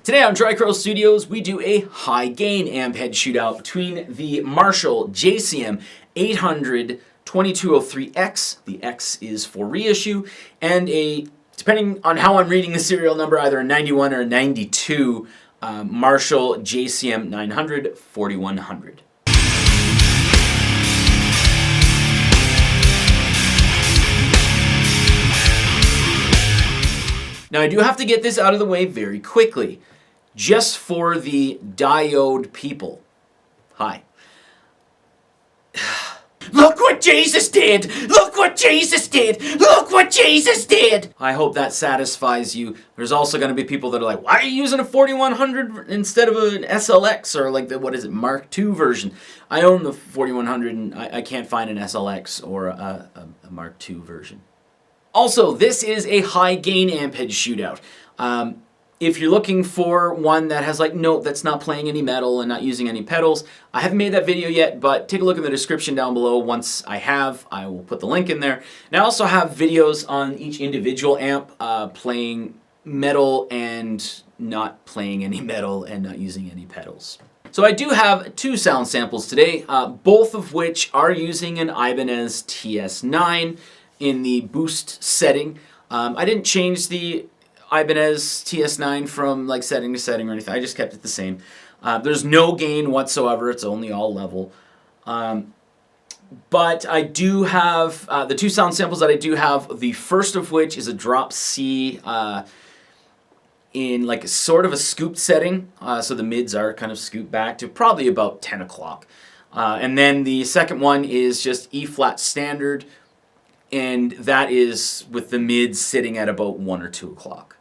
Today on Tricrow Studios, we do a high gain amp head shootout between the Marshall JCM 800 2203X, the X is for reissue, and a, depending on how I'm reading the serial number, either a 91 or a 92 Marshall JCM 900 4100. Now I do have to get this out of the way very quickly, just for the diode people. Hi. Look what Jesus did! Look what Jesus did! Look what Jesus did! I hope that satisfies you. There's also going to be people that are like, why are you using a 4100 instead of an SLX or like the, what is it, Mark II version? I own the 4100 and I can't find an SLX or a Mark II version. Also, this is a high gain amp head shootout. If you're looking for one that has like, no, that's not playing any metal and not using any pedals, I haven't made that video yet, but take a look in the description down below. Once I have, I will put the link in there. And I also have videos on each individual amp playing metal and not playing any metal and not using any pedals. So I do have two sound samples today, both of which are using an Ibanez TS9 in the boost setting. I didn't change the Ibanez TS9 from like setting to setting or anything. I just kept it the same. There's no gain whatsoever. It's only all level. But I do have the two sound samples that I do have. The first of which is a drop C in like a sort of a scooped setting. So the mids are kind of scooped back to probably about 10 o'clock. And then the second one is just E flat standard. And that is with the mids sitting at about 1 or 2 o'clock.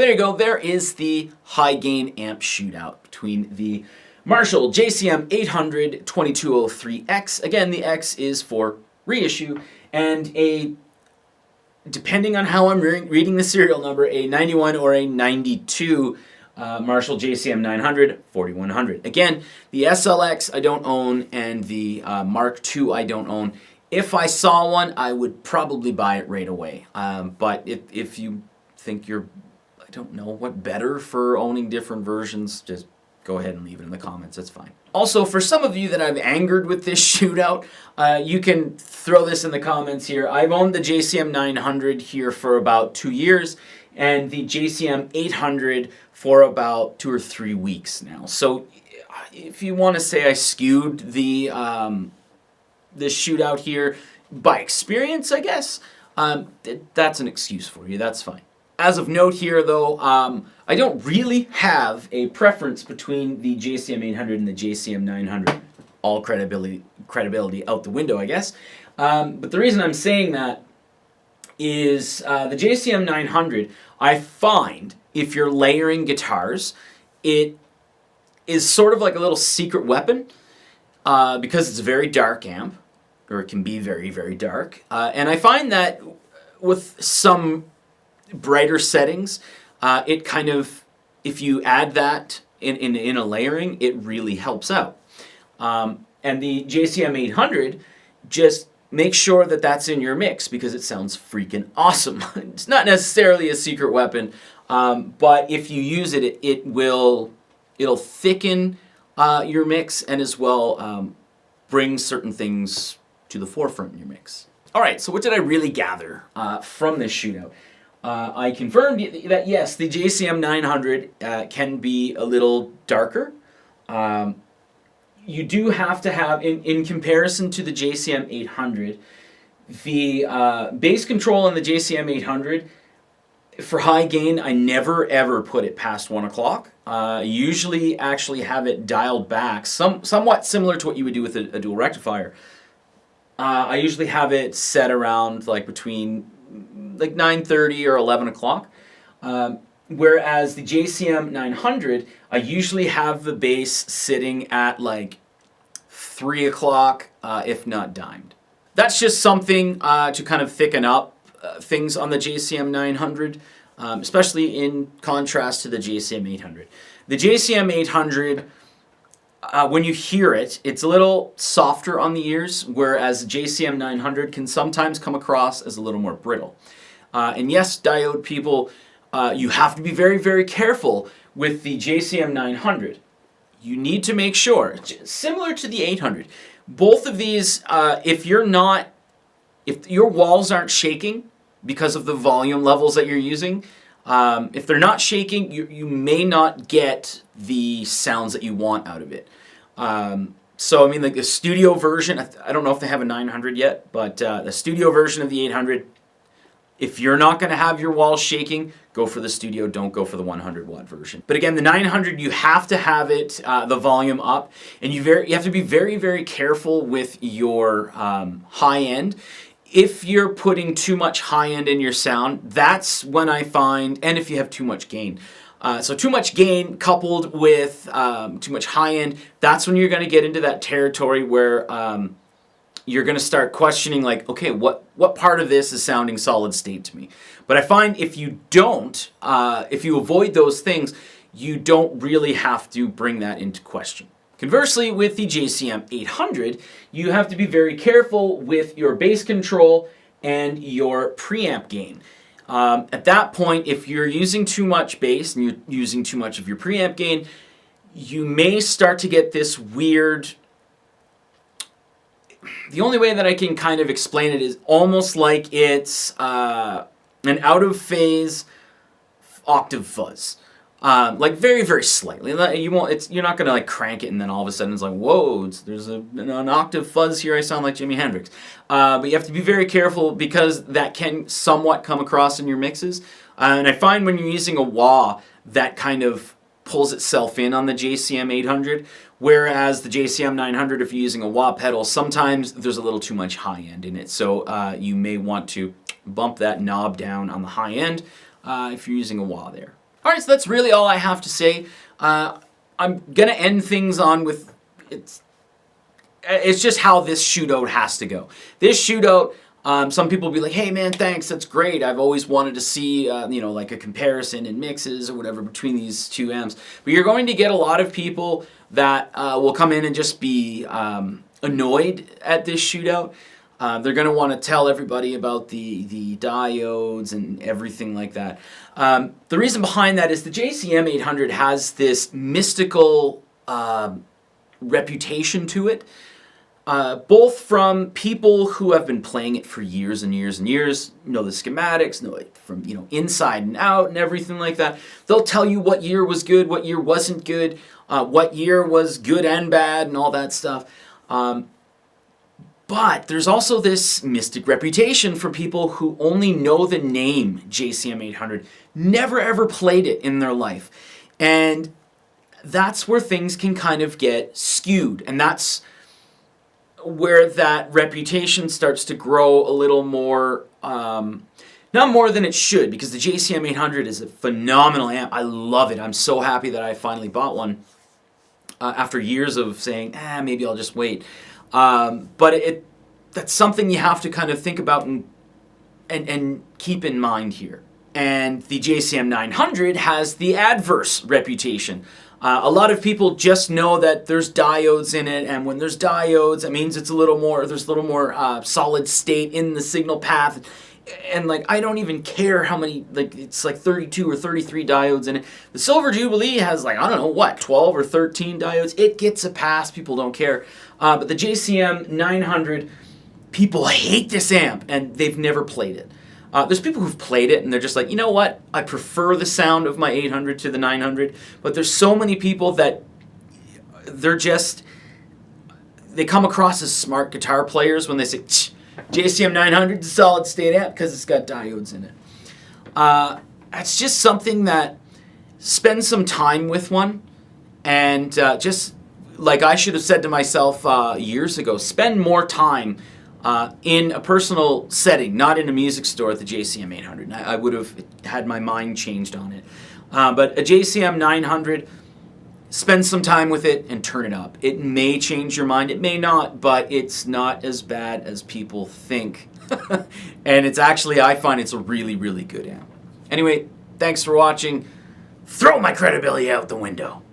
there you go. There is the high gain amp shootout between the Marshall JCM 800 2203X. Again, the X is for reissue, and a, depending on how I'm reading the serial number, a 91 or a 92 Marshall JCM 900 4100. Again, the SLX I don't own, and the Mark II I don't own. If I saw one, I would probably buy it right away. But if you think you're, I don't know, what better for owning different versions, just go ahead and leave it in the comments. That's fine. Also, for some of you that I've angered with this shootout, you can throw this in the comments here. I've owned the JCM 900 here for about 2 years, and the JCM 800 for about 2 or 3 weeks now. So if you want to say I skewed the this shootout here by experience, I guess, that's an excuse for you. That's fine. As of note here, though, I don't really have a preference between the JCM 800 and the JCM 900. All credibility out the window, I guess. But the reason I'm saying that is the JCM 900, I find if you're layering guitars, it is sort of like a little secret weapon because it's a very dark amp, or it can be very, very dark. And I find that with some brighter settings, it kind of, if you add that in a layering, it really helps out. And the JCM 800, just make sure that that's in your mix because it sounds freaking awesome. It's not necessarily a secret weapon, but if you use it, it'll thicken your mix and as well bring certain things to the forefront in your mix. All right, so what did I really gather from this shootout? I confirmed that yes, the JCM 900 can be a little darker. You do have to have, in comparison to the JCM 800, the bass control on the JCM 800, for high gain, I never ever put it past 1 o'clock. Usually actually have it dialed back, somewhat similar to what you would do with a dual rectifier. I usually have it set around like between like 9:30 or 11 o'clock. Whereas the JCM 900, I usually have the bass sitting at like 3 o'clock, if not dimed. That's just something to kind of thicken up things on the JCM 900, especially in contrast to the JCM 800. The JCM 800, when you hear it, it's a little softer on the ears, whereas JCM 900 can sometimes come across as a little more brittle. And yes, diode people, you have to be very, very careful with the JCM 900. You need to make sure, similar to the 800, both of these, if your walls aren't shaking because of the volume levels that you're using, if they're not shaking, you may not get the sounds that you want out of it. So I mean, like the studio version, I don't know if they have a 900 yet, but the studio version of the 800, if you're not going to have your walls shaking, go for the studio, don't go for the 100 watt version. But again, the 900, you have to have it, the volume up, and you have to be very, very careful with your high end. If you're putting too much high end in your sound, that's when I find, and if you have too much gain. So too much gain coupled with too much high end, that's when you're going to get into that territory where you're going to start questioning like, okay, what part of this is sounding solid state to me? But I find if you don't, if you avoid those things, you don't really have to bring that into question. Conversely, with the JCM 800, you have to be very careful with your bass control and your preamp gain. At that point, if you're using too much bass and you're using too much of your preamp gain, you may start to get this weird... The only way that I can kind of explain it is almost like it's an out-of-phase octave fuzz. Like very, very slightly. You're not going to like crank it and then all of a sudden it's like, whoa, there's an octave fuzz here, I sound like Jimi Hendrix. But you have to be very careful because that can somewhat come across in your mixes. And I find when you're using a wah, that kind of pulls itself in on the JCM 800, whereas the JCM 900, if you're using a wah pedal, sometimes there's a little too much high end in it. So you may want to bump that knob down on the high end if you're using a wah there. Alright, so that's really all I have to say. I'm going to end things on with... It's just how this shootout has to go. This shootout, some people will be like, hey man, thanks, that's great. I've always wanted to see, like a comparison in mixes or whatever between these two amps. But you're going to get a lot of people that will come in and just be annoyed at this shootout. They're going to want to tell everybody about the diodes and everything like that. The reason behind that is the JCM 800 has this mystical reputation to it. Both from people who have been playing it for years and years and years, know the schematics, know it from inside and out and everything like that. They'll tell you what year was good, what year wasn't good, what year was good and bad and all that stuff. But there's also this mystic reputation for people who only know the name JCM 800, never ever played it in their life. And that's where things can kind of get skewed, and that's where that reputation starts to grow a little more, not more than it should, because the JCM 800 is a phenomenal amp. I love it. I'm so happy that I finally bought one after years of saying, maybe I'll just wait. But that's something you have to kind of think about and keep in mind here. And the JCM 900 has the adverse reputation. A lot of people just know that there's diodes in it, and when there's diodes, it means there's a little more solid state in the signal path. And like, I don't even care how many, like, it's like 32 or 33 diodes in it. The Silver Jubilee has like, I don't know what, 12 or 13 diodes. It gets a pass, people don't care. But the JCM 900, people hate this amp, and they've never played it. There's people who've played it and they're just like, you know what, I prefer the sound of my 800 to the 900, but there's so many people that they come across as smart guitar players when they say, JCM 900 is a solid state amp because it's got diodes in it. It's just something that, spend some time with one, and just like I should have said to myself years ago, spend more time in a personal setting, not in a music store at the JCM 800. I would have had my mind changed on it. But a JCM 900, spend some time with it and turn it up. It may change your mind, it may not, but it's not as bad as people think. And it's actually, I find it's a really, really good amp. Anyway, thanks for watching. Throw my credibility out the window.